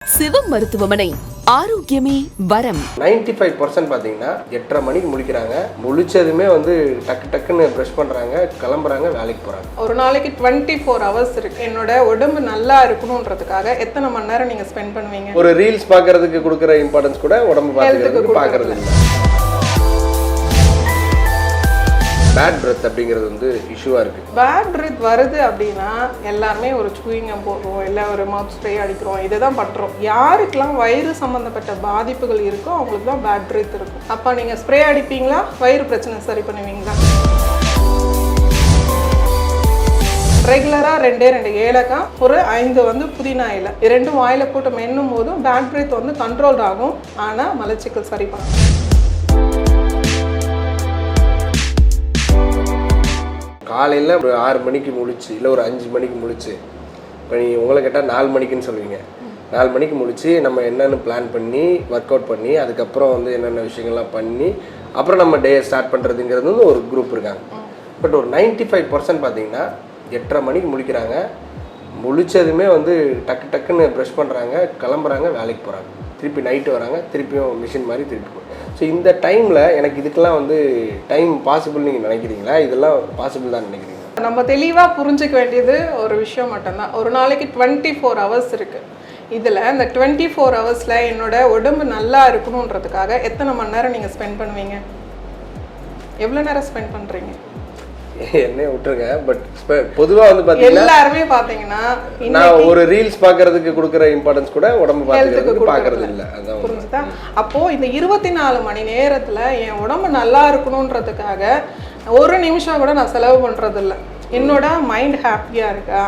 சிவம் மருத்துவமனை ஆரோக்கியமே வரம் 95% பார்த்தீங்கன்னா 8:30 மணிக்கு முழிக்கிறாங்க. முழிச்சதுமே டக்கு டக்குன்னு ப்ரஷ் பண்ணுறாங்க, கிளம்புறாங்க, வேலைக்கு போகிறாங்க. ஒரு நாளைக்கு 24 ஹவர்ஸ் இருக்கு. என்னோட உடம்பு நல்லா இருக்கணுன்றதுக்காக எத்தனை மணி நேரம் நீங்கள் ஸ்பெண்ட் பண்ணுவீங்க? ஒரு ரீல்ஸ் பார்க்கறதுக்கு கொடுக்குற இம்பார்ட்டன்ஸ் கூட உடம்பு பார்க்கறது இல்லை. பேட் பிரெத் அப்படிங்கிறது இஷ்யூவாக இருக்குது. பேட் பிரெத் வருது அப்படின்னா எல்லாருமே ஒரு சூயிங்கம் போடுறோம், இல்லை ஒரு மவுத் ஸ்ப்ரே அடிக்கிறோம், இதை தான் பண்ணுறோம். யாருக்கெல்லாம் வயிறு சம்மந்தப்பட்ட பாதிப்புகள் இருக்கோ அவங்களுக்கு தான் பேட் பிரெத் இருக்கும். அப்போ நீங்கள் ஸ்ப்ரே அடிப்பீங்களா, வயிறு பிரச்சனை சரி பண்ணுவீங்களா? ரெகுலராக 2 ஏலக்காய், ஒரு 5 புதினா இலை, 2 வாயில் போட்டு மென்னும் போதும் பேட் பிரெத் கண்ட்ரோல் ஆகும். ஆனால் மலச்சிக்கல் சரி பண்ணணும். காலையில் ஒரு 6 மணிக்கு முழிச்சு, இல்லை ஒரு 5 மணிக்கு முழிச்சு, இப்போ உங்களை கேட்டால் 4 மணிக்குன்னு சொல்லுவீங்க. 4 மணிக்கு முழிச்சு நம்ம என்னென்னு பிளான் பண்ணி ஒர்க் அவுட் பண்ணி அதுக்கப்புறம் என்னென்ன விஷயங்கள்லாம் பண்ணி அப்புறம் நம்ம டே ஸ்டார்ட் பண்ணுறதுங்கிறது ஒரு குரூப் இருக்காங்க. பட் ஒரு 95% பார்த்தீங்கன்னா 8:30 மணிக்கு முழிக்கிறாங்க. முழிச்சதுமே டக்கு டக்குன்னு ப்ரஷ் பண்ணுறாங்க, கிளம்புறாங்க, வேலைக்கு போகிறாங்க, திருப்பி நைட்டு வராங்க, திருப்பியும் மிஷின் மாதிரி திருப்பி போகிறாங்க. ஸோ இந்த டைமில் எனக்கு இதுக்கெல்லாம் டைம் பாசிபிள் நீங்கள் நினைக்கிறீங்களா? இதெல்லாம் பாசிபிள் தான் நினைக்கிறீங்களா? நம்ம தெளிவாக புரிஞ்சிக்க வேண்டியது ஒரு விஷயம் மட்டும்தான். ஒரு நாளைக்கு 24 ஹவர்ஸ் இருக்குது. இதில் இந்த 24 ஹவர்ஸில் என்னோட உடம்பு நல்லா இருக்கணுன்றதுக்காக எத்தனை மணி நேரம் நீங்கள் ஸ்பெண்ட் பண்ணுவீங்க? எவ்வளோ நேரம் ஸ்பெண்ட் பண்ணுறீங்க? என்ன விட்டுருங்க. பட் பொதுவாக பார்த்தீங்கன்னா எல்லாருமே பார்த்தீங்கன்னா நான் ஒரு ரீல்ஸ் பார்க்கறதுக்கு கொடுக்குற இம்பார்ட்டன்ஸ் கூட உடம்பு பார்க்கறது இல்லை. அதான் புரிஞ்சுதா? அப்போது இந்த 24 மணி நேரத்தில் என் உடம்பு நல்லா இருக்கணுன்றதுக்காக ஒரு நிமிஷம் கூட நான் செலவு பண்ணுறதில்ல. என்னோட மைண்ட் ஹாப்பியாக இருக்கா,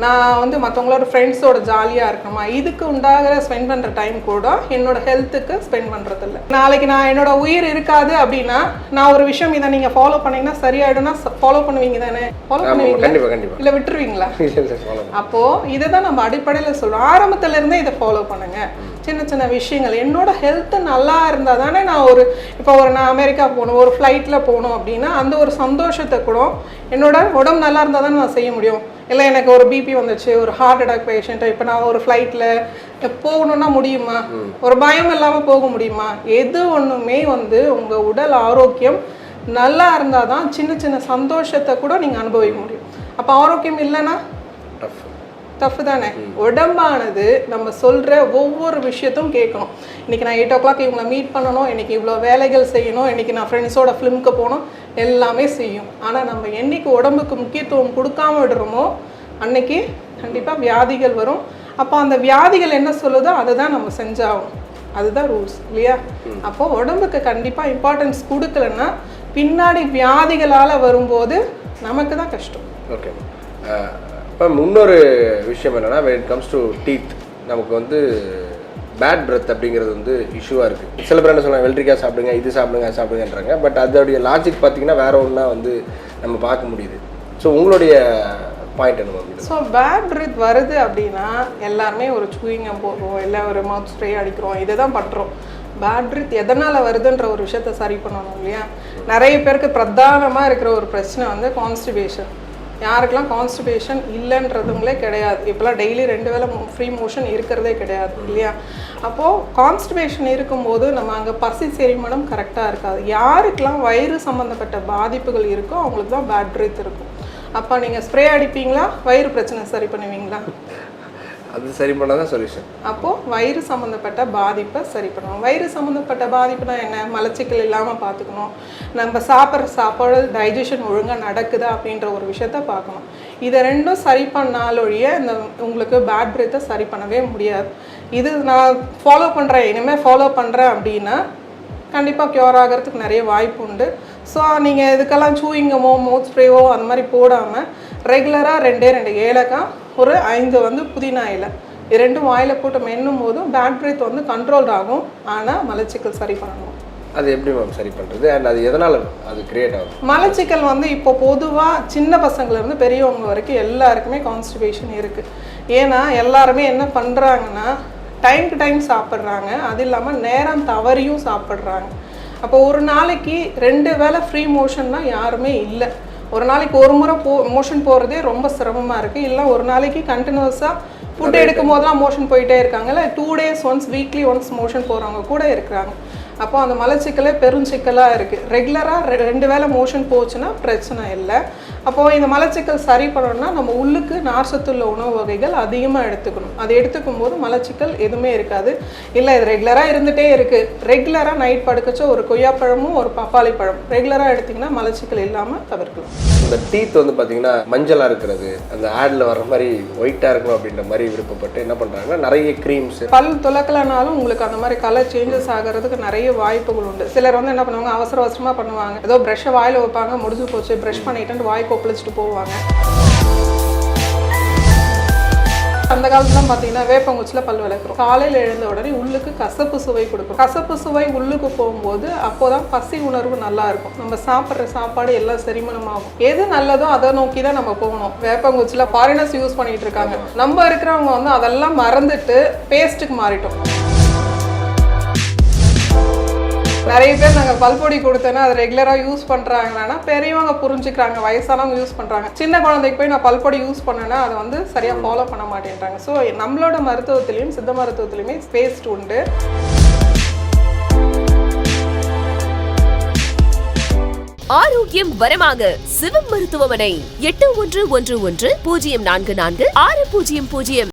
நான் மற்றவங்களோட ஃப்ரெண்ட்ஸோட ஜாலியாக இருக்கணுமா, இதுக்கு உண்டாகிற ஸ்பெண்ட் பண்ணுற டைம் கூட என்னோட ஹெல்த்துக்கு ஸ்பெண்ட் பண்ணுறதில்ல. நாளைக்கு நான் என்னோட உயிர் இருக்காது அப்படின்னா நான் ஒரு விஷயம் இதை நீங்கள் ஃபாலோ பண்ணிங்கன்னா சரியாயிடும்னா ஃபாலோ பண்ணுவீங்க தானே? ஃபாலோ பண்ணுவீங்களா இல்லை விட்டுருவீங்களா? அப்போது இதை தான் நம்ம அடிப்படையில் சொல்கிறோம். ஆரம்பத்துலேருந்தே இதை ஃபாலோ பண்ணுங்கள். சின்ன சின்ன விஷயங்கள், என்னோட ஹெல்த்து நல்லா இருந்தால் தானே நான் நான் அமெரிக்கா போகணும், ஒரு ஃப்ளைட்டில் போகணும் அப்படின்னா அந்த ஒரு சந்தோஷத்தை கூட என்னோட உடம்பு நல்லா இருந்தால் தானே நான் செய்ய முடியும். இல்லை எனக்கு ஒரு பிபி வந்துச்சு, ஒரு ஹார்ட் அட்டாக் பேஷண்ட்டு, இப்போ நான் ஒரு ஃப்ளைட்டில் போகணுன்னா முடியுமா? ஒரு பயம் இல்லாமல் போக முடியுமா? எது ஒன்றுமே உங்கள் உடல் ஆரோக்கியம் நல்லா இருந்தால் தான் சின்ன சின்ன சந்தோஷத்தை கூட நீங்கள் அனுபவிக்க முடியும். அப்போ ஆரோக்கியம் இல்லைன்னா டஃப் தானே? உடம்பானது நம்ம சொல்கிற ஒவ்வொரு விஷயத்தும் கேட்கணும். இன்றைக்கி நான் 8 o'clock இவங்களை மீட் பண்ணணும், இன்றைக்கி இவ்வளோ வேலைகள் செய்யணும், இன்றைக்கி நான் ஃப்ரெண்ட்ஸோட ஃபிலிமுக்கு போகணும், எல்லாமே செய்யும். ஆனால் நம்ம என்றைக்கு உடம்புக்கு முக்கியத்துவம் கொடுக்காம விடுறோமோ அன்னைக்கு கண்டிப்பாக வியாதிகள் வரும். அப்போ அந்த வியாதிகள் என்ன சொல்லுதோ அதை தான் நம்ம செஞ்சாகணும். அதுதான் ரூல்ஸ் இல்லையா? அப்போது உடம்புக்கு கண்டிப்பாக இம்பார்ட்டன்ஸ் கொடுக்கலன்னா பின்னாடி வியாதிகளால் வரும்போது நமக்கு தான் கஷ்டம். ஓகே. இப்போ இன்னொரு விஷயம் என்னென்னா, when it comes to teeth, நமக்கு பேட் பிரெத் அப்படிங்கிறது இஷ்யூவாக இருக்குது. சில பேர் என்ன சொல்லுவாங்க, வெள்ளரிக்காய் சாப்பிடுங்க, இது சாப்பிடுங்க, அது சாப்பிடுங்கன்றாங்க. பட் அதோடைய லாஜிக் பார்த்தீங்கன்னா வேற ஒன்றா நம்ம பார்க்க முடியுது. ஸோ உங்களுடைய பாயிண்ட் என்ன? ஸோ பேட் பிரெத் வருது அப்படின்னா எல்லாருமே ஒரு சூயிங்கம் போடுறோம், இல்லை ஒரு மவுத் ஸ்ப்ரே அடிக்கிறோம், இதை தான் பண்ணுறோம். பேட் பிரெத் எதனால் வருதுன்ற ஒரு விஷயத்த சரி பண்ணணும் இல்லையா? நிறைய பேருக்கு பிரதானமாக இருக்கிற ஒரு பிரச்சனை கான்ஸ்டிபேஷன். யாருக்கெல்லாம் கான்ஸ்டிபேஷன் இல்லைன்றதுங்களே கிடையாது. இப்போலாம் டெய்லி 2 வேளை ஃப்ரீ மோஷன் இருக்கிறதே கிடையாது இல்லையா? அப்போது கான்ஸ்டிபேஷன் இருக்கும்போது நம்ம அங்கே பசி செரிமானம் கரெக்டாக இருக்காது. யாருக்கெல்லாம் வயிறு சம்மந்தப்பட்ட பாதிப்புகள் இருக்கோ அவங்களுக்கு தான் பேட் பிரெத் இருக்கும். அப்போ நீங்கள் ஸ்ப்ரே அடிப்பீங்களா, வயிறு பிரச்சனை சரி பண்ணுவீங்களா? அது சரி பண்ணால் தான் சொல்யூஷன். அப்போது வயிறு சம்மந்தப்பட்ட பாதிப்பை சரி பண்ணணும். வயிறு சம்மந்தப்பட்ட பாதிப்புனா என்ன? மலச்சிக்கல் இல்லாமல் பார்த்துக்கணும். நம்ம சாப்பிட்ற சாப்பாடு டைஜஷன் ஒழுங்காக நடக்குதா அப்படின்ற ஒரு விஷயத்த பார்க்கணும். இதை ரெண்டும் சரி பண்ணாலொழிய உங்களுக்கு பேட் பிரெத்தை சரி பண்ணவே முடியாது. இது நான் ஃபாலோ பண்ணுறேன், இனிமேல் ஃபாலோ பண்ணுறேன் அப்படின்னா கண்டிப்பாக க்யூர் ஆகிறதுக்கு நிறைய வாய்ப்பு உண்டு. ஸோ நீங்கள் இதுக்கெல்லாம் சூயிங்கமோ மவுத் ஸ்ப்ரேவோ அந்த மாதிரி போடாமல் ரெகுலராக 2 ஏலக்காய், ஒரு 5 புதினா இலை, 2 வாயில் போட்டு மென்னும் போதும் பேட் பிரெத் கண்ட்ரோல் ஆகும். ஆனால் மலச்சிக்கல் சரி பண்ணணும். அது எப்படி மேம் சரி பண்ணுறது? அண்ட் அது எதனால் அது கிரியேட் ஆகும்? மலச்சிக்கல் இப்போ பொதுவாக சின்ன பசங்கள்லேருந்து பெரியவங்க வரைக்கும் எல்லாருக்குமே கான்ஸ்டிபேஷன் இருக்குது. ஏன்னா எல்லாருமே என்ன பண்ணுறாங்கன்னா டைமுக்கு டைம் சாப்பிட்றாங்க, அது இல்லாமல் நேரம் தவறியும் சாப்பிட்றாங்க. அப்போ ஒரு நாளைக்கு 2 வேளை ஃப்ரீ மோஷன்னா யாருமே இல்லை. ஒரு நாளைக்கு ஒரு முறை மோஷன் போகிறதே ரொம்ப சிரமமாக இருக்குது. இல்லை ஒரு நாளைக்கு கண்டினியூஸாக ஃபுட் எடுக்கும் போதெல்லாம் மோஷன் போயிட்டே இருக்காங்கல்ல, 2 days once weekly once motion போகிறவங்க கூட இருக்கிறாங்க. அப்போ அந்த மலச்சிக்கலே பெருஞ்சிக்கலாக இருக்குது. ரெகுலராக 2 வேளை மோஷன் போச்சுன்னா பிரச்சனை இல்லை. அப்போது இந்த மலச்சிக்கல் சரி பண்ணணும்னா நம்ம உள்ளுக்கு நார்ச்சத்துள்ள உணவு வகைகள் அதிகமாக எடுத்துக்கணும். அது எடுத்துக்கும் போது மலச்சிக்கல் எதுவுமே இருக்காது. இல்லை இது ரெகுலராக இருந்துகிட்டே இருக்குது, ரெகுலராக நைட் படுக்கச்சோ ஒரு கொய்யாப்பழமும் ஒரு பப்பாளி பழம் ரெகுலராக எடுத்திங்கன்னா மலச்சிக்கல் இல்லாமல் தவிர்க்கலாம். இந்த டீத் வந்து பார்த்தீங்கன்னா மஞ்சளாக இருக்கிறது, அந்த ஆடில் வர மாதிரி ஒயிட்டாக இருக்கணும் அப்படின்ற மாதிரி விருப்பப்பட்டு என்ன பண்ணுறாங்கன்னா நிறைய க்ரீம்ஸ். பல் துலக்கலனாலும் உங்களுக்கு அந்த மாதிரி கலர் சேஞ்சஸ் ஆகிறதுக்கு நிறைய வாய்ப்புகள் உண்டு. சிலர் வந்து என்ன பண்ணுவாங்க, அவசர அவசரமாக பண்ணுவாங்க, ஏதோ ப்ரஷ்ஷை வாயில் வைப்பாங்க, முடிஞ்சு போச்சு ப்ரஷ் பண்ணிட்டு வாய் கொப்பளிச்சுட்டு போவாங்க. அந்த காலத்துலாம் பார்த்தீங்கன்னா வேப்பங்குச்சியில் பல் விளக்குறோம். காலையில் எழுந்த உடனே உள்ளுக்கு கசப்பு சுவை கொடுக்கும். கசப்பு சுவை உள்ளுக்கு போகும்போது அப்போதான் பசி உணர்வு நல்லா இருக்கும். நம்ம சாப்பிட்ற சாப்பாடு எல்லாம் செரிமானமாகும். எது நல்லதோ அதை நோக்கி தான் நம்ம போகணும். வேப்பங்குச்சியில் ஃபாரினர்ஸ் யூஸ் பண்ணிட்டு இருக்காங்க. நம்ம இருக்கிறவங்க வந்து அதெல்லாம் மறந்துட்டு பேஸ்ட்டுக்கு மாறிட்டோம். நிறைய பேர் நாங்கள் பல்பொடி கொடுத்தேன்னா அதை ரெகுலராக யூஸ் பண்ணுறாங்கன்னா பெரியவங்க புரிஞ்சுக்கிறாங்க, வயசானவங்க யூஸ் பண்ணுறாங்க. சின்ன குழந்தைக்கு போய் நான் பல்பொடி யூஸ் பண்ணேன்னா அதை வந்து சரியாக ஃபாலோ பண்ண மாட்டேன்றாங்க. ஸோ நம்மளோட மருத்துவத்திலையும் சித்த மருத்துவத்திலையுமே பேஸ்ட் உண்டு. ஆரோக்கியம் வரமாக சிவம் மருத்துவமனை 8111 044 6000.